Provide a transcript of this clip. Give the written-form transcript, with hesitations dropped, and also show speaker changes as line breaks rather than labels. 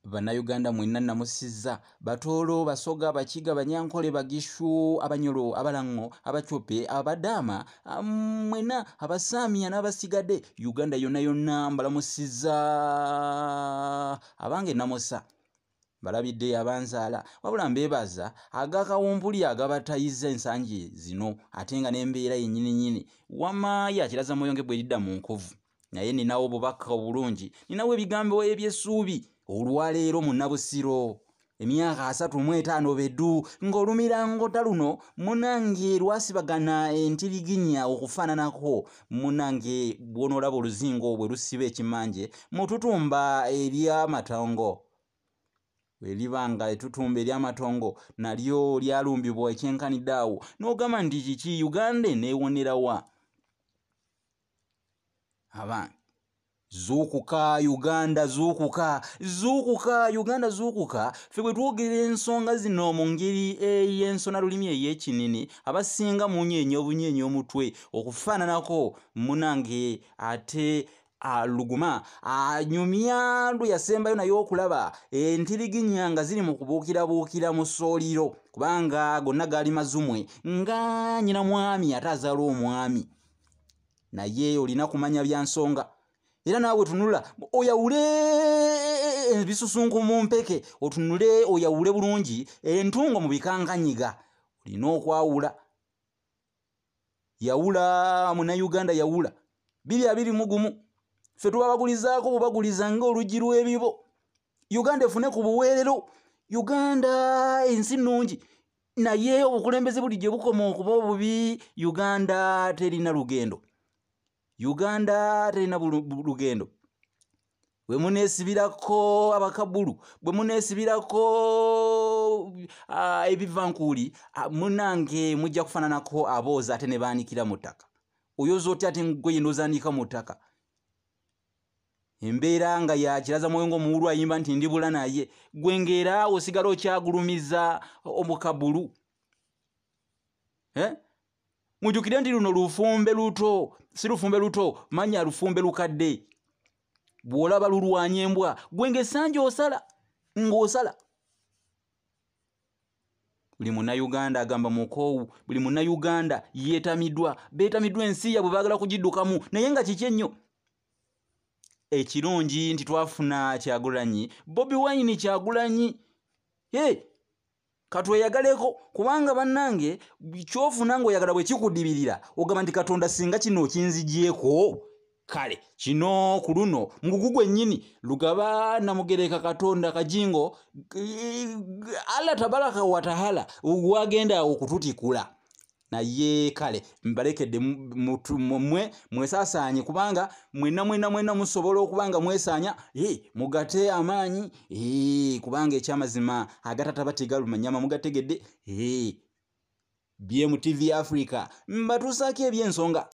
Bannayuganda mwenna namusizza Batoolo, Basoga, Bakiga, Banyankole, Bagishu, Abanyolo, Abalango, Abachope, Abadaama, mwenna Abasaamia n'abasigadde Uganda yonna yonna mbalamusizza. Abange namusa balabidde abanzaala wabula mbeebaza agakawumpuli agabatayiza ensangi zino ate nga n'embeera yennyini wama yakiraza Moyonge bwe lidda mu nkovu naye ninawo obubaka obulungi ninawo ebigambo eby'essuubi olwaleero mu Nabusiro emyaka 35 beddu ng'olumirango taluno munange lwasibagana entiriginya okufaananako munange bw'onoolaba oluzingo bwe lusiba ekimanje mu tutumba ery'amatongo welibanga etutumba ery'amatongo nalyo lyalumbibwa ekyenkanidde awo n'ogamba nti kiki Uganda neewonerawa abange zuukuka Uganda zuukuka Uganda zuukuka ffe bwe twogera ensonga zino mu ngeri ey'ensona lulimi ey'ekinini abasinga munyeenya obunyeenya omutwe okufaananako munange ate Luguma anyumya ndu yasembayo nayo okulaba entiriginya nga ziri mu kubuukirabuukira mu Sooliro kubanga gonna gaali mazumwe nga nnyina mwami ate azaala omwami naye olina kumanya bya nsonga era naawe tunula oyawule ebisusunku mu mpeke otunule oyawule bulungi entungo mu bikankanyiga olina okwawula yawula Munnayuganda yawula 221 ffe tubabagulizaako bubaguliza ng'oluggi lw'ebibo Uganda efune ku buweerero Uganda ensi nnungi naye obukulembeze buli gye bukoma okuba obubi Uganda terina lugendo bwe muneesibirako abakabulu bwe muneesibirako ebivankuuli munange mujja kufaananako abooza ate ne baanikira mu ttaka oyoza otya ate ngoye n'ozaanika mu ttaka embeera nga yakiraza Moyonge omuwulu ayimba nti ndibula naye gwengeera osigala okyagulumiza omukabulu mujjukire nti luno lufumbe luto si lufumbe luto manya lufumbe lukadde bw'olaba lulwanya embwa gwenge essanji osala ng'osala buli Munnayuganda agamba mukoowu buli Munnayuganda beetamiddwa ensi yabwe baagala kugiddukamu naye nga kiki ennyo ekirungi nti twafuna Kyagulanyi Bobi Wine Kyagulanyi katweyagaleko kubanga bannange kyofuna ng'oyagala bwe kikudibirira ogamba nti Katonda singa kino kinzigyeko kale kino ku luno ngugu gwennyini Lugaba Namugereka Katonda Kajingo Allah tabaraka wa taala wagenda okututikula naye kale mbalekedde mmwe mwesaasaanye kubanga mwenna musobola okubanga mwesaanya mugate amaanyi kubanga ekyamazima agatata tegalumanyama mugategedde BMTV Africa mbatuusaako eby'ensonga